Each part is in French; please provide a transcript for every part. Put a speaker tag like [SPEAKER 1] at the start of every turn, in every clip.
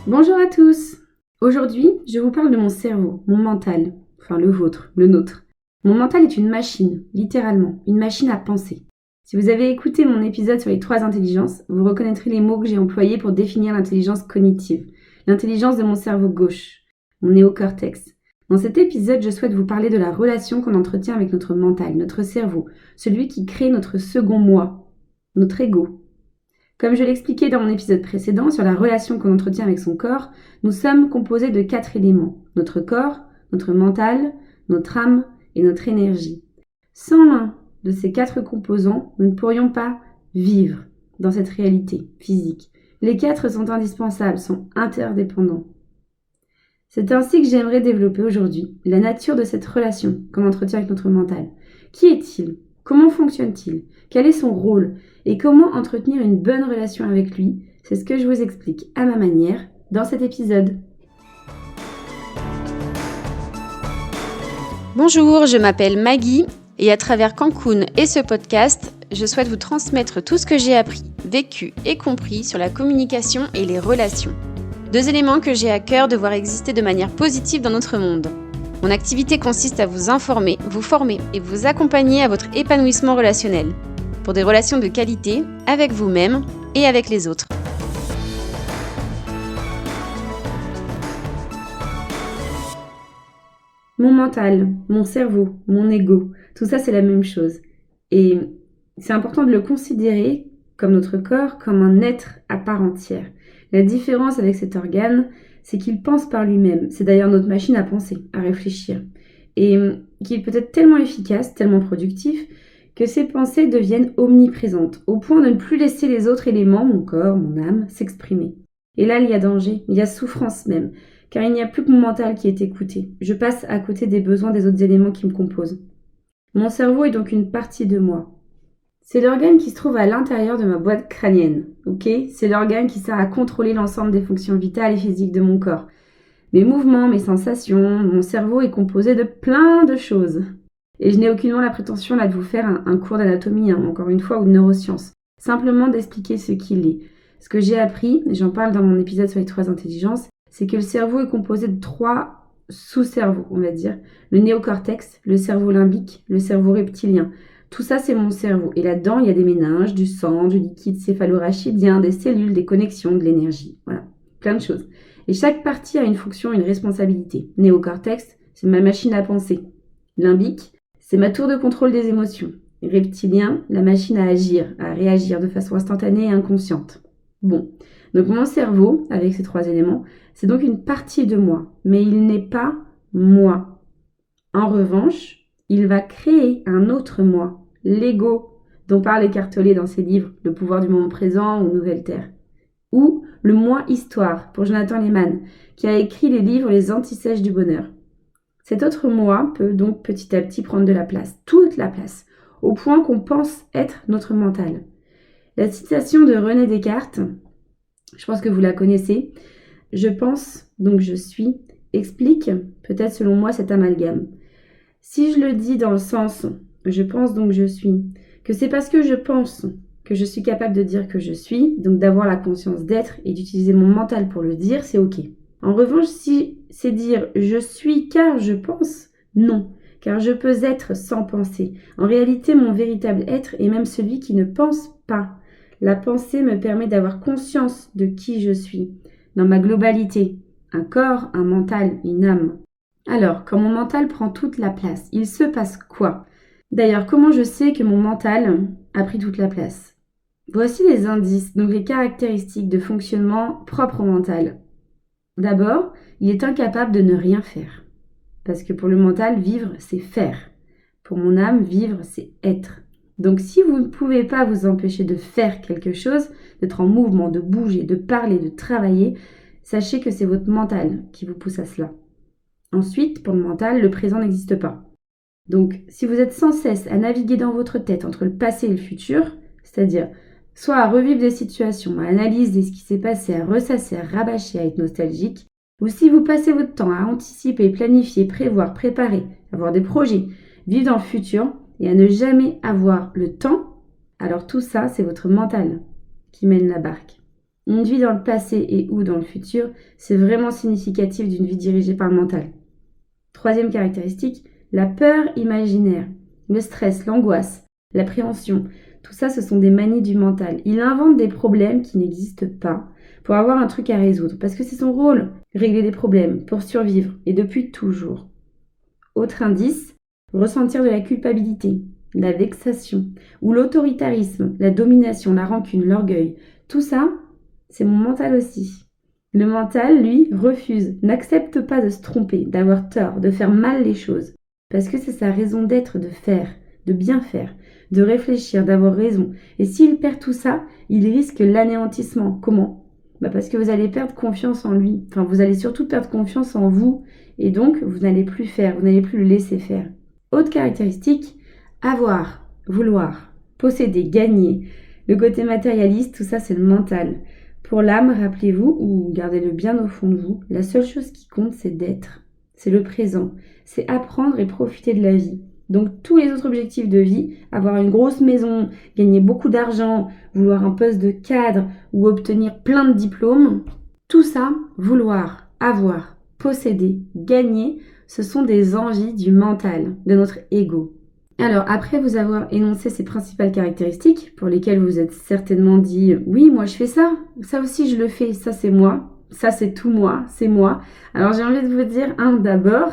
[SPEAKER 1] Bonjour à tous. Aujourd'hui, je vous parle de mon cerveau, mon mental, enfin le vôtre, le nôtre. Mon mental est une machine, littéralement, une machine à penser. Si vous avez écouté mon épisode sur les 3 intelligences, vous reconnaîtrez les mots que j'ai employés pour définir l'intelligence cognitive, l'intelligence de mon cerveau gauche, mon néocortex. Dans cet épisode, je souhaite vous parler de la relation qu'on entretient avec notre mental, notre cerveau, celui qui crée notre second moi, notre ego. Comme je l'expliquais dans mon épisode précédent sur la relation qu'on entretient avec son corps, nous sommes composés de 4 éléments. Notre corps, notre mental, notre âme et notre énergie. Sans l'un de ces 4 composants, nous ne pourrions pas vivre dans cette réalité physique. Les 4 sont indispensables, sont interdépendants. C'est ainsi que j'aimerais développer aujourd'hui la nature de cette relation qu'on entretient avec notre mental. Qui est-il ? Comment fonctionne-t-il ? Quel est son rôle ? Et comment entretenir une bonne relation avec lui ? C'est ce que je vous explique à ma manière dans cet épisode.
[SPEAKER 2] Bonjour, je m'appelle Maggie et à travers Cancun et ce podcast, je souhaite vous transmettre tout ce que j'ai appris, vécu et compris sur la communication et les relations. 2 éléments que j'ai à cœur de voir exister de manière positive dans notre monde. Mon activité consiste à vous informer, vous former et vous accompagner à votre épanouissement relationnel, pour des relations de qualité avec vous-même et avec les autres.
[SPEAKER 1] Mon mental, mon cerveau, mon ego, tout ça c'est la même chose. Et c'est important de le considérer comme notre corps, comme un être à part entière. La différence avec cet organe, c'est qu'il pense par lui-même. C'est d'ailleurs notre machine à penser, à réfléchir. Et qu'il peut être tellement efficace, tellement productif, que ses pensées deviennent omniprésentes, au point de ne plus laisser les autres éléments, mon corps, mon âme, s'exprimer. Et là, il y a danger, il y a souffrance même, car il n'y a plus que mon mental qui est écouté. Je passe à côté des besoins des autres éléments qui me composent. Mon cerveau est donc une partie de moi. C'est l'organe qui se trouve à l'intérieur de ma boîte crânienne, ok ? C'est l'organe qui sert à contrôler l'ensemble des fonctions vitales et physiques de mon corps. Mes mouvements, mes sensations, mon cerveau est composé de plein de choses. Et je n'ai aucunement la prétention là de vous faire un cours d'anatomie, encore une fois, ou de neurosciences. Simplement d'expliquer ce qu'il est. Ce que j'ai appris, et j'en parle dans mon épisode sur les 3 intelligences, c'est que le cerveau est composé de 3 sous-cerveaux, on va dire. Le néocortex, le cerveau limbique, le cerveau reptilien. Tout ça, c'est mon cerveau. Et là-dedans, il y a des méninges, du sang, du liquide céphalorachidien, des cellules, des connexions, de l'énergie. Voilà, plein de choses. Et chaque partie a une fonction, une responsabilité. Néocortex, c'est ma machine à penser. Limbique, c'est ma tour de contrôle des émotions. Reptilien, la machine à agir, à réagir de façon instantanée et inconsciente. Bon, donc mon cerveau, avec ces 3 éléments, c'est donc une partie de moi, mais il n'est pas moi. En revanche, il va créer un autre moi, l'ego, dont parle Eckhart Tolle dans ses livres Le pouvoir du moment présent ou Nouvelle Terre. Ou le moi histoire, pour Jonathan Lehman, qui a écrit les livres Les Antisèches du bonheur. Cet autre moi peut donc petit à petit prendre de la place, toute la place, au point qu'on pense être notre mental. La citation de René Descartes, je pense que vous la connaissez, « Je pense, donc je suis », explique peut-être selon moi cet amalgame. Si je le dis dans le sens « je pense donc je suis », que c'est parce que je pense que je suis capable de dire que je suis, donc d'avoir la conscience d'être et d'utiliser mon mental pour le dire, c'est ok. En revanche, si c'est dire « je suis car je pense », non, car je peux être sans penser. En réalité, mon véritable être est même celui qui ne pense pas. La pensée me permet d'avoir conscience de qui je suis, dans ma globalité, un corps, un mental, une âme. Alors, quand mon mental prend toute la place, il se passe quoi ? D'ailleurs, comment je sais que mon mental a pris toute la place ? Voici les indices, donc les caractéristiques de fonctionnement propre au mental. D'abord, il est incapable de ne rien faire. Parce que pour le mental, vivre, c'est faire. Pour mon âme, vivre, c'est être. Donc si vous ne pouvez pas vous empêcher de faire quelque chose, d'être en mouvement, de bouger, de parler, de travailler, sachez que c'est votre mental qui vous pousse à cela. Ensuite, pour le mental, le présent n'existe pas. Donc si vous êtes sans cesse à naviguer dans votre tête entre le passé et le futur, c'est-à-dire soit à revivre des situations, à analyser ce qui s'est passé, à ressasser, à rabâcher, à être nostalgique, ou si vous passez votre temps à anticiper, planifier, prévoir, préparer, avoir des projets, vivre dans le futur et à ne jamais avoir le temps, alors tout ça, c'est votre mental qui mène la barque. Une vie dans le passé et ou dans le futur, c'est vraiment significatif d'une vie dirigée par le mental. Troisième caractéristique, la peur imaginaire, le stress, l'angoisse, l'appréhension. Tout ça, ce sont des manies du mental. Il invente des problèmes qui n'existent pas pour avoir un truc à résoudre, parce que c'est son rôle, régler des problèmes pour survivre, et depuis toujours. Autre indice, ressentir de la culpabilité, la vexation, ou l'autoritarisme, la domination, la rancune, l'orgueil. Tout ça, c'est mon mental aussi. Le mental, lui, refuse, n'accepte pas de se tromper, d'avoir tort, de faire mal les choses. Parce que c'est sa raison d'être de faire, de bien faire, de réfléchir, d'avoir raison. Et s'il perd tout ça, il risque l'anéantissement. Comment ? Parce que vous allez perdre confiance en lui. Enfin, vous allez surtout perdre confiance en vous. Et donc, vous n'allez plus faire, vous n'allez plus le laisser faire. Autre caractéristique, avoir, vouloir, posséder, gagner. Le côté matérialiste, tout ça, c'est le mental. Pour l'âme, rappelez-vous, ou gardez-le bien au fond de vous, la seule chose qui compte, c'est d'être. C'est le présent. C'est apprendre et profiter de la vie. Donc tous les autres objectifs de vie, avoir une grosse maison, gagner beaucoup d'argent, vouloir un poste de cadre ou obtenir plein de diplômes, tout ça, vouloir, avoir, posséder, gagner, ce sont des envies du mental, de notre ego. Alors, après vous avoir énoncé ces principales caractéristiques, pour lesquelles vous êtes certainement dit « Oui, moi je fais ça, ça aussi je le fais, ça c'est moi, ça c'est tout moi, c'est moi ». Alors j'ai envie de vous dire, d'abord,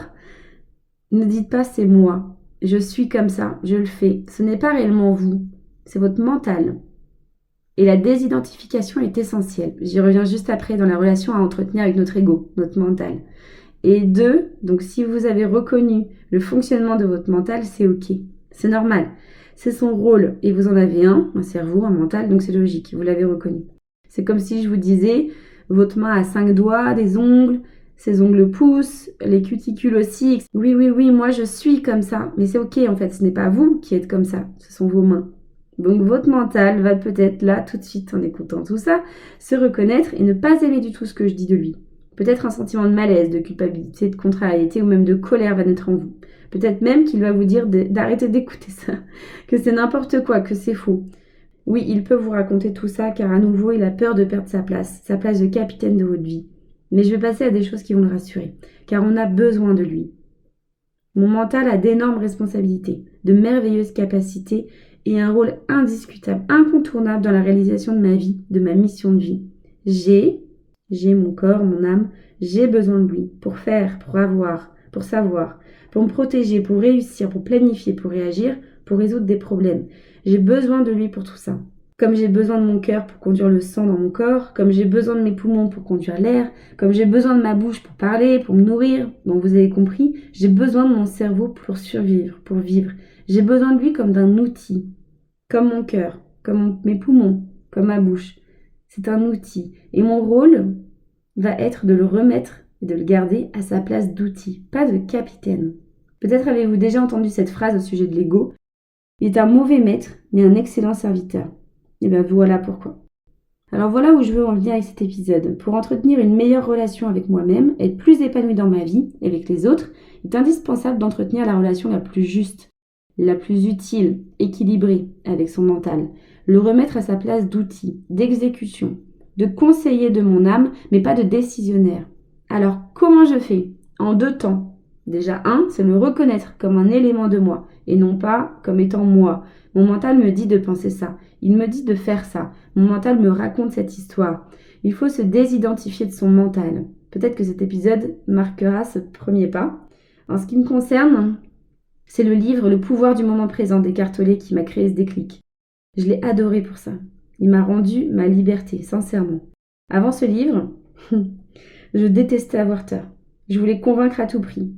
[SPEAKER 1] ne dites pas « c'est moi ». Je suis comme ça, je le fais. Ce n'est pas réellement vous, c'est votre mental. Et la désidentification est essentielle. J'y reviens juste après dans la relation à entretenir avec notre ego, notre mental. Et 2, donc si vous avez reconnu le fonctionnement de votre mental, c'est ok. C'est normal. C'est son rôle. Et vous en avez un cerveau, un mental, donc c'est logique. Vous l'avez reconnu. C'est comme si je vous disais, votre main a 5 doigts, des ongles, ses ongles poussent, les cuticules aussi. Oui, moi je suis comme ça. Mais c'est ok en fait, ce n'est pas vous qui êtes comme ça, ce sont vos mains. Donc votre mental va peut-être là, tout de suite, en écoutant tout ça, se reconnaître et ne pas aimer du tout ce que je dis de lui. Peut-être un sentiment de malaise, de culpabilité, de contrariété ou même de colère va naître en vous. Peut-être même qu'il va vous dire d'arrêter d'écouter ça, que c'est n'importe quoi, que c'est faux. Oui, il peut vous raconter tout ça car à nouveau, il a peur de perdre sa place de capitaine de votre vie. Mais je vais passer à des choses qui vont le rassurer, car on a besoin de lui. Mon mental a d'énormes responsabilités, de merveilleuses capacités et un rôle indiscutable, incontournable dans la réalisation de ma vie, de ma mission de vie. J'ai mon corps, mon âme, j'ai besoin de lui pour faire, pour avoir, pour savoir, pour me protéger, pour réussir, pour planifier, pour réagir, pour résoudre des problèmes. J'ai besoin de lui pour tout ça. Comme j'ai besoin de mon cœur pour conduire le sang dans mon corps, comme j'ai besoin de mes poumons pour conduire l'air, comme j'ai besoin de ma bouche pour parler, pour me nourrir, donc vous avez compris, j'ai besoin de mon cerveau pour survivre, pour vivre. J'ai besoin de lui comme d'un outil, comme mon cœur, comme mes poumons, comme ma bouche. C'est un outil. Et mon rôle va être de le remettre et de le garder à sa place d'outil, pas de capitaine. Peut-être avez-vous déjà entendu cette phrase au sujet de l'ego. Il est un mauvais maître, mais un excellent serviteur. Et bien voilà pourquoi. Alors voilà où je veux en venir avec cet épisode. Pour entretenir une meilleure relation avec moi-même, être plus épanouie dans ma vie et avec les autres, il est indispensable d'entretenir la relation la plus juste, la plus utile, équilibrée avec son mental. Le remettre à sa place d'outil, d'exécution, de conseiller de mon âme, mais pas de décisionnaire. Alors comment je fais ? En 2 temps. Déjà 1, c'est le reconnaître comme un élément de moi et non pas comme étant moi. Mon mental me dit de penser ça. Il me dit de faire ça. Mon mental me raconte cette histoire. Il faut se désidentifier de son mental. Peut-être que cet épisode marquera ce premier pas. En ce qui me concerne, c'est le livre Le pouvoir du moment présent d'Eckhart Tolle qui m'a créé ce déclic. Je l'ai adoré pour ça. Il m'a rendu ma liberté, sincèrement. Avant ce livre, je détestais avoir tort. Je voulais convaincre à tout prix.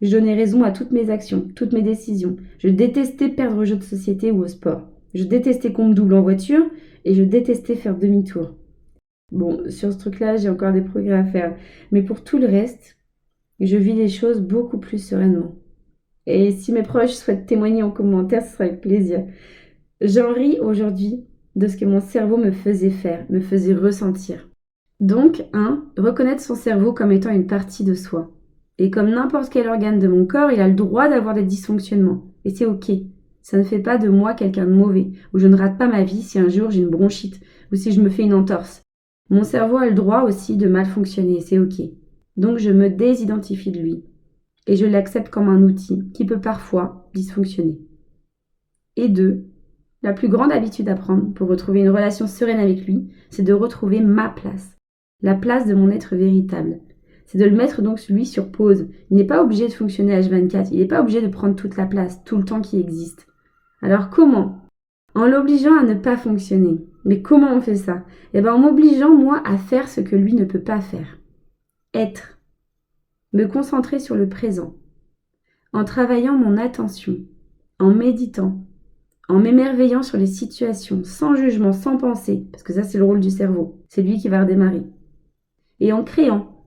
[SPEAKER 1] Je donnais raison à toutes mes actions, toutes mes décisions. Je détestais perdre aux jeux de société ou au sport. Je détestais qu'on me double en voiture et je détestais faire demi-tour. Bon, sur ce truc-là, j'ai encore des progrès à faire. Mais pour tout le reste, je vis les choses beaucoup plus sereinement. Et si mes proches souhaitent témoigner en commentaire, ce sera avec plaisir. J'en ris aujourd'hui de ce que mon cerveau me faisait faire, me faisait ressentir. Donc, 1, reconnaître son cerveau comme étant une partie de soi. Et comme n'importe quel organe de mon corps, il a le droit d'avoir des dysfonctionnements. Et c'est ok. Ça ne fait pas de moi quelqu'un de mauvais, ou je ne rate pas ma vie si un jour j'ai une bronchite, ou si je me fais une entorse. Mon cerveau a le droit aussi de mal fonctionner, c'est ok. Donc je me désidentifie de lui et je l'accepte comme un outil qui peut parfois dysfonctionner. Et 2, la plus grande habitude à prendre pour retrouver une relation sereine avec lui, c'est de retrouver ma place, la place de mon être véritable. C'est de le mettre donc lui sur pause. Il n'est pas obligé de fonctionner H24, il n'est pas obligé de prendre toute la place, tout le temps qui existe. Alors comment ? En l'obligeant à ne pas fonctionner. Mais comment on fait ça ? En m'obligeant moi à faire ce que lui ne peut pas faire. Être. Me concentrer sur le présent. En travaillant mon attention. En méditant. En m'émerveillant sur les situations, sans jugement, sans pensée, parce que ça c'est le rôle du cerveau, c'est lui qui va redémarrer. Et en créant.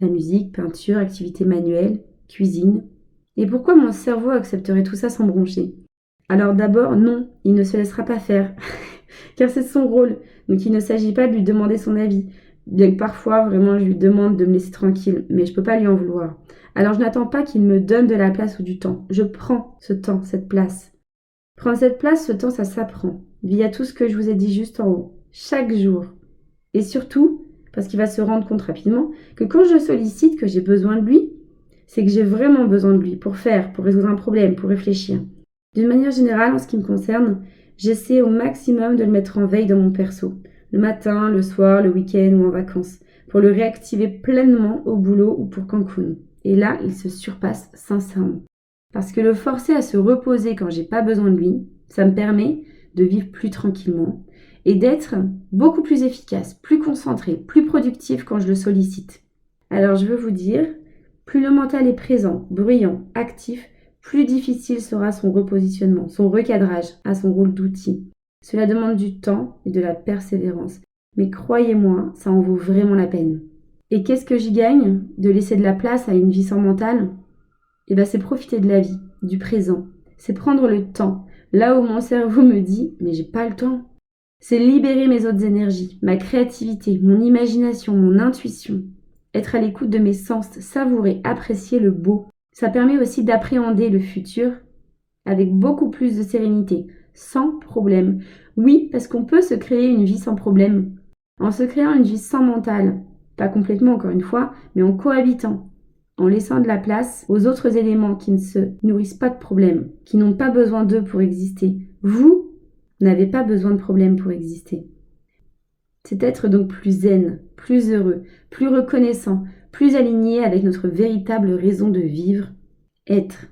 [SPEAKER 1] La musique, peinture, activité manuelle, cuisine. Et pourquoi mon cerveau accepterait tout ça sans broncher ? Alors d'abord, non, il ne se laissera pas faire, car c'est son rôle, donc il ne s'agit pas de lui demander son avis, bien que parfois, vraiment, je lui demande de me laisser tranquille, mais je ne peux pas lui en vouloir. Alors je n'attends pas qu'il me donne de la place ou du temps, je prends ce temps, cette place. Prendre cette place, ce temps, ça s'apprend, via tout ce que je vous ai dit juste en haut, chaque jour. Et surtout, parce qu'il va se rendre compte rapidement, que quand je sollicite que j'ai besoin de lui, c'est que j'ai vraiment besoin de lui pour faire, pour résoudre un problème, pour réfléchir. D'une manière générale, en ce qui me concerne, j'essaie au maximum de le mettre en veille dans mon perso, le matin, le soir, le week-end ou en vacances, pour le réactiver pleinement au boulot ou pour Cancun. Et là, il se surpasse sincèrement. Parce que le forcer à se reposer quand j'ai pas besoin de lui, ça me permet de vivre plus tranquillement et d'être beaucoup plus efficace, plus concentré, plus productif quand je le sollicite. Alors je veux vous dire, plus le mental est présent, bruyant, actif, plus difficile sera son repositionnement, son recadrage à son rôle d'outil. Cela demande du temps et de la persévérance. Mais croyez-moi, ça en vaut vraiment la peine. Et qu'est-ce que j'y gagne de laisser de la place à une vie sans mental ? C'est profiter de la vie, du présent. C'est prendre le temps, là où mon cerveau me dit « mais j'ai pas le temps ». C'est libérer mes autres énergies, ma créativité, mon imagination, mon intuition. Être à l'écoute de mes sens, savourer, apprécier le beau. Ça permet aussi d'appréhender le futur avec beaucoup plus de sérénité, sans problème. Oui, parce qu'on peut se créer une vie sans problème, en se créant une vie sans mental. Pas complètement encore une fois, mais en cohabitant, en laissant de la place aux autres éléments qui ne se nourrissent pas de problèmes, qui n'ont pas besoin d'eux pour exister. Vous n'avez pas besoin de problèmes pour exister. C'est être donc plus zen, plus heureux, plus reconnaissant, plus aligné avec notre véritable raison de vivre, être.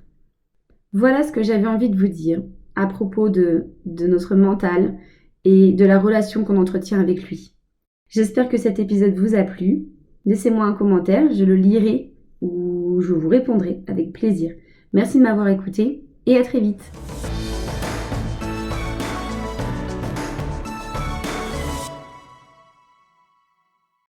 [SPEAKER 1] Voilà ce que j'avais envie de vous dire à propos de notre mental et de la relation qu'on entretient avec lui. J'espère que cet épisode vous a plu. Laissez-moi un commentaire, je le lirai ou je vous répondrai avec plaisir. Merci de m'avoir écouté et à très vite.